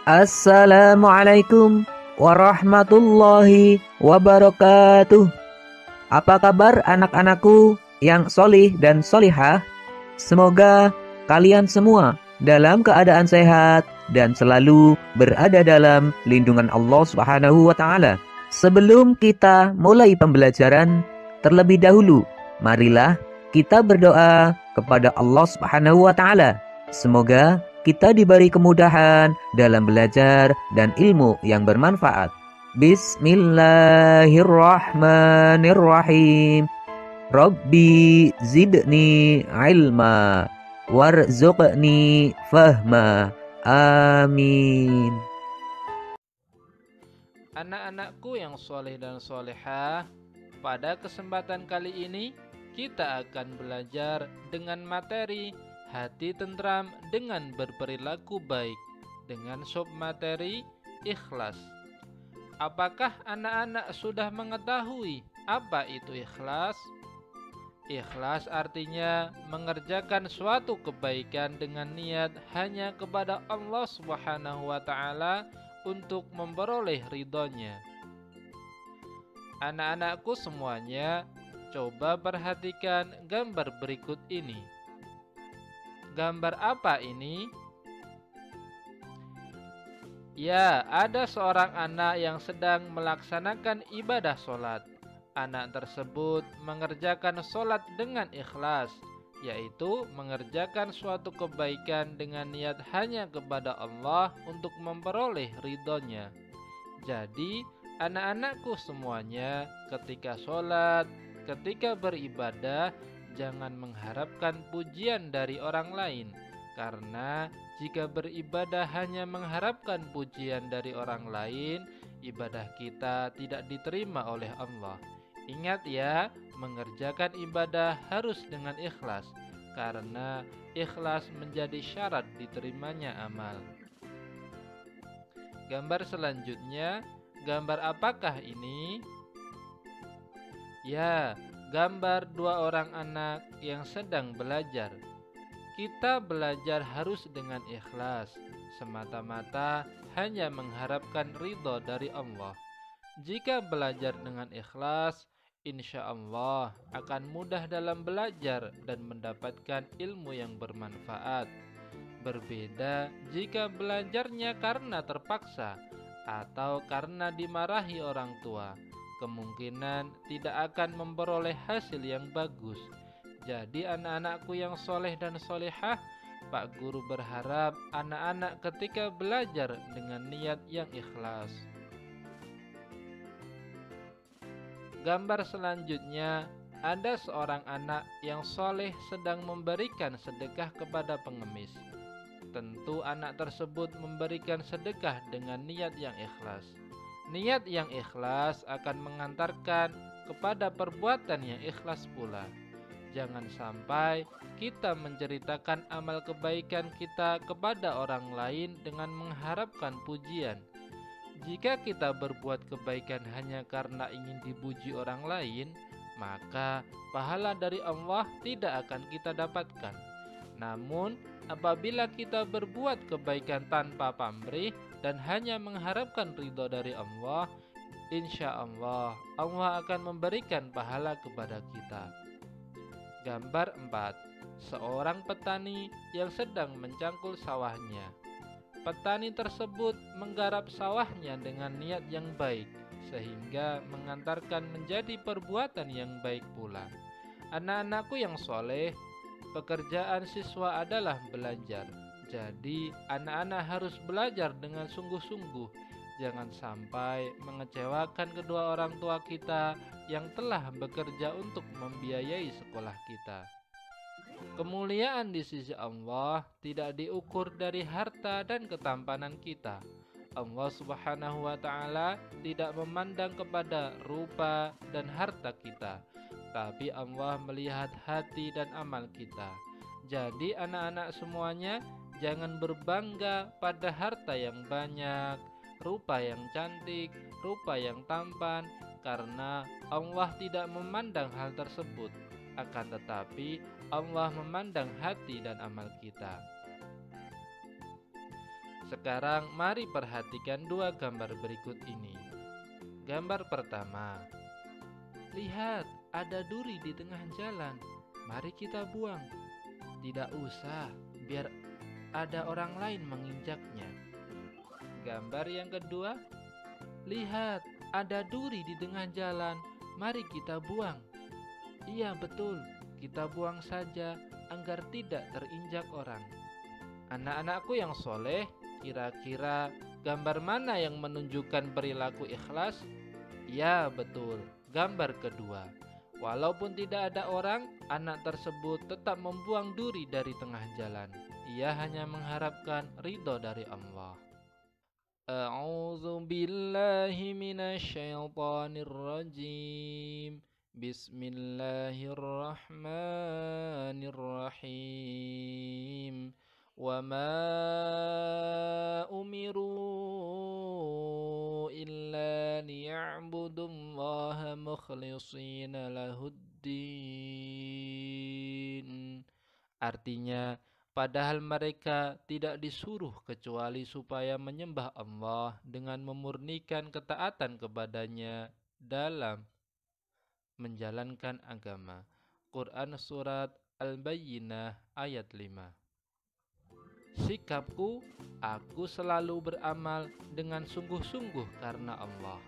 Assalamualaikum warahmatullahi wabarakatuh. Apa kabar anak-anakku yang solih dan solihah? Semoga kalian semua dalam keadaan sehat dan selalu berada dalam lindungan Allah Subhanahu wa taala. Sebelum kita mulai pembelajaran, terlebih dahulu marilah kita berdoa kepada Allah Subhanahu wa taala. Semoga kita diberi kemudahan dalam belajar dan ilmu yang bermanfaat. Bismillahirrahmanirrahim. Rabbi zidni ilma warzuqni fahma. Amin. Anak-anakku yang soleh dan solehah, pada kesempatan kali ini kita akan belajar dengan materi hati tentram dengan berperilaku baik dengan submateri ikhlas. Apakah anak-anak sudah mengetahui apa itu ikhlas? Ikhlas artinya mengerjakan suatu kebaikan dengan niat hanya kepada Allah Subhanahu wa taala untuk memperoleh ridhonya. Anak-anakku semuanya, coba perhatikan gambar berikut ini. Gambar apa ini? Ya, ada seorang anak yang sedang melaksanakan ibadah sholat. Anak tersebut mengerjakan sholat dengan ikhlas, yaitu mengerjakan suatu kebaikan dengan niat hanya kepada Allah untuk memperoleh ridhonya. Jadi, anak-anakku semuanya, ketika sholat, ketika beribadah, jangan mengharapkan pujian dari orang lain, karena jika beribadah hanya mengharapkan pujian dari orang lain, ibadah kita tidak diterima oleh Allah. Ingat ya, mengerjakan ibadah harus dengan ikhlas, karena ikhlas menjadi syarat diterimanya amal. Gambar selanjutnya, gambar apakah ini? Ya, gambar dua orang anak yang sedang belajar. Kita belajar harus dengan ikhlas, semata-mata hanya mengharapkan ridho dari Allah. Jika belajar dengan ikhlas, insya Allah akan mudah dalam belajar dan mendapatkan ilmu yang bermanfaat. Berbeda jika belajarnya karena terpaksa atau karena dimarahi orang tua, kemungkinan tidak akan memperoleh hasil yang bagus. Jadi anak-anakku yang soleh dan solehah, Pak Guru berharap anak-anak ketika belajar dengan niat yang ikhlas. Gambar selanjutnya, ada seorang anak yang soleh sedang memberikan sedekah kepada pengemis. Tentu anak tersebut memberikan sedekah dengan niat yang ikhlas. Niat yang ikhlas akan mengantarkan kepada perbuatan yang ikhlas pula. Jangan sampai kita menceritakan amal kebaikan kita kepada orang lain dengan mengharapkan pujian. Jika kita berbuat kebaikan hanya karena ingin dipuji orang lain, maka pahala dari Allah tidak akan kita dapatkan. Namun, apabila kita berbuat kebaikan tanpa pamrih dan hanya mengharapkan ridho dari Allah, insya Allah akan memberikan pahala kepada kita. Gambar 4. Seorang petani yang sedang mencangkul sawahnya. Petani tersebut menggarap sawahnya dengan niat yang baik, sehingga mengantarkan menjadi perbuatan yang baik pula. Anak-anakku yang soleh, pekerjaan siswa adalah belajar. Jadi, anak-anak harus belajar dengan sungguh-sungguh. Jangan sampai mengecewakan kedua orang tua kita yang telah bekerja untuk membiayai sekolah kita. Kemuliaan di sisi Allah tidak diukur dari harta dan ketampanan kita. Allah Subhanahu wa taala tidak memandang kepada rupa dan harta kita, tapi Allah melihat hati dan amal kita. Jadi anak-anak semuanya, jangan berbangga pada harta yang banyak, rupa yang cantik, rupa yang tampan, karena Allah tidak memandang hal tersebut. Akan tetapi Allah memandang hati dan amal kita. Sekarang mari perhatikan dua gambar berikut ini. Gambar pertama. Lihat, ada duri di tengah jalan. Mari kita buang. Tidak usah, biar ada orang lain menginjaknya. Gambar yang kedua. Lihat, ada duri di tengah jalan. Mari kita buang. Iya betul, kita buang saja agar tidak terinjak orang. Anak-anakku yang soleh, kira-kira gambar mana yang menunjukkan perilaku ikhlas? Ya betul, gambar kedua. Walaupun tidak ada orang, anak tersebut tetap membuang duri dari tengah jalan. Ia hanya mengharapkan ridho dari Allah. A'udzu billahi minasyaitonir rajim. Bismillahirrahmanirrahim. Wa ma umiru illa liya'budullaha mukhlishina lahuddin. Artinya, padahal mereka tidak disuruh kecuali supaya menyembah Allah dengan memurnikan ketaatan kepadanya dalam menjalankan agama. Quran Surat Al-Bayyinah ayat 5. Sikapku, aku selalu beramal dengan sungguh-sungguh karena Allah.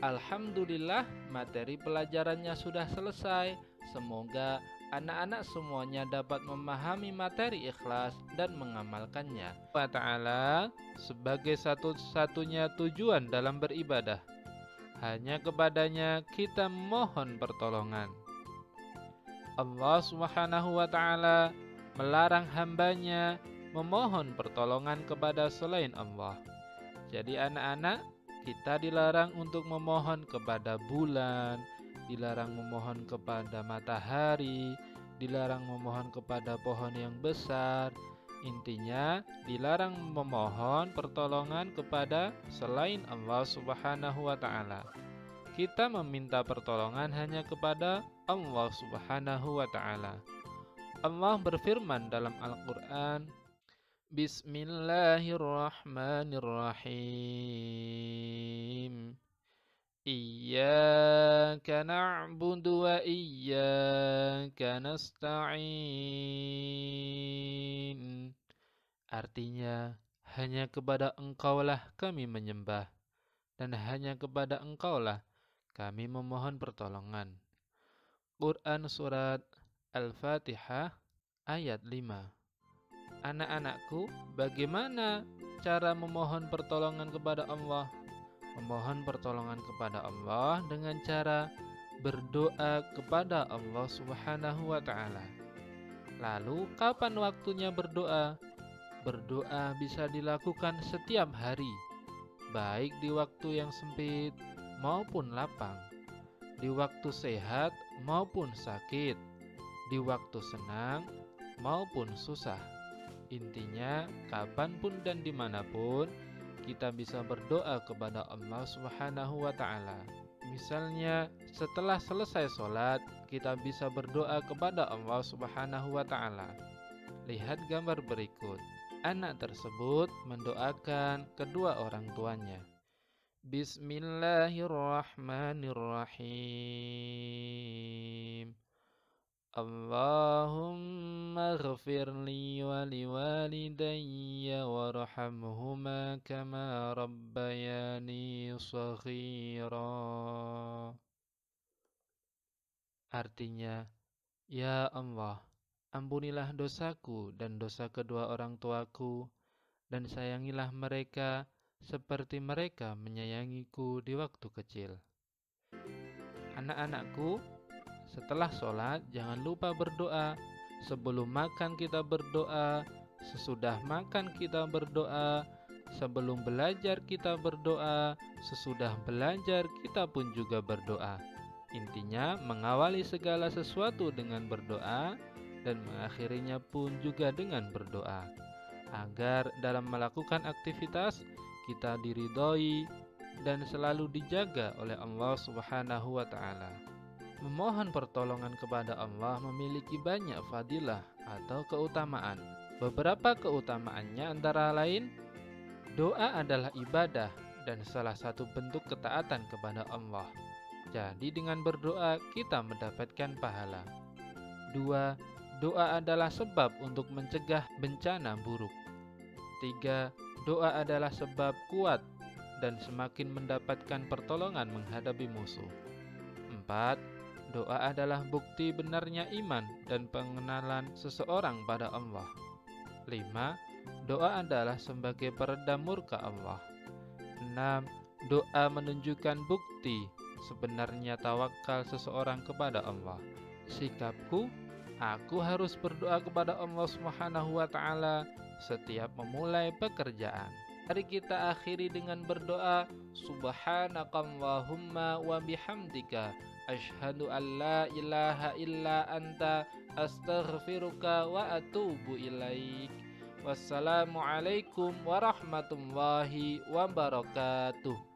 Alhamdulillah, materi pelajarannya sudah selesai. Semoga anak-anak semuanya dapat memahami materi ikhlas dan mengamalkannya. Allah Ta'ala sebagai satu-satunya tujuan dalam beribadah. Hanya kepadanya kita mohon pertolongan. Allah Subhanahu wa Ta'ala melarang hambanya memohon pertolongan kepada selain Allah. Jadi anak-anak, kita dilarang untuk memohon kepada bulan, dilarang memohon kepada matahari, dilarang memohon kepada pohon yang besar. Intinya, dilarang memohon pertolongan kepada selain Allah Subhanahu wa Ta'ala. Kita meminta pertolongan hanya kepada Allah Subhanahu wa Ta'ala. Allah berfirman dalam Al-Quran, Bismillahirrahmanirrahim. Iyyaka na'budu wa iyyaka nasta'in. Artinya, hanya kepada Engkaulah kami menyembah, dan hanya kepada Engkaulah kami memohon pertolongan. Quran Surat Al-Fatihah ayat 5. Anak-anakku, bagaimana cara memohon pertolongan kepada Allah? Memohon pertolongan kepada Allah dengan cara berdoa kepada Allah Subhanahu wa Ta'ala. Lalu, kapan waktunya berdoa? Berdoa bisa dilakukan setiap hari, baik di waktu yang sempit maupun lapang, di waktu sehat maupun sakit, di waktu senang maupun susah. Intinya, kapanpun dan dimanapun, kita bisa berdoa kepada Allah Subhanahu wa Ta'ala. Misalnya, setelah selesai sholat, kita bisa berdoa kepada Allah Subhanahu wa Ta'ala. Lihat gambar berikut. Anak tersebut mendoakan kedua orang tuanya. Bismillahirrahmanirrahim. Allahumma ghafirli wa liwalidayya warhamhuma kama rabbayani shaghira. Artinya, ya Allah, ampunilah dosaku dan dosa kedua orang tuaku, dan sayangilah mereka seperti mereka menyayangiku di waktu kecil. Anak-anakku, setelah sholat, jangan lupa berdoa. Sebelum makan kita berdoa, sesudah makan kita berdoa, sebelum belajar kita berdoa, sesudah belajar kita pun juga berdoa. Intinya, mengawali segala sesuatu dengan berdoa dan mengakhirinya pun juga dengan berdoa. Agar dalam melakukan aktivitas, kita diridhoi dan selalu dijaga oleh Allah Subhanahu wa Ta'ala. Memohon pertolongan kepada Allah memiliki banyak fadilah atau keutamaan. Beberapa keutamaannya antara lain, Doa adalah ibadah dan salah satu bentuk ketaatan kepada Allah. Jadi dengan berdoa kita mendapatkan pahala. 2. Doa adalah sebab untuk mencegah bencana buruk. 3. Doa adalah sebab kuat dan semakin mendapatkan pertolongan menghadapi musuh. 4. Doa adalah bukti benarnya iman dan pengenalan seseorang pada Allah. 5. Doa adalah sebagai peredam murka Allah. 6. Doa menunjukkan bukti sebenarnya tawakal seseorang kepada Allah. Sikapku, aku harus berdoa kepada Allah Subhanahu wa taala setiap memulai pekerjaan. Mari kita akhiri dengan berdoa, Subhanakallahumma wa bihamdika asyhadu an la ilaha illa anta astaghfiruka wa atubu ilaik. Wassalamualaikum warahmatullahi wabarakatuh.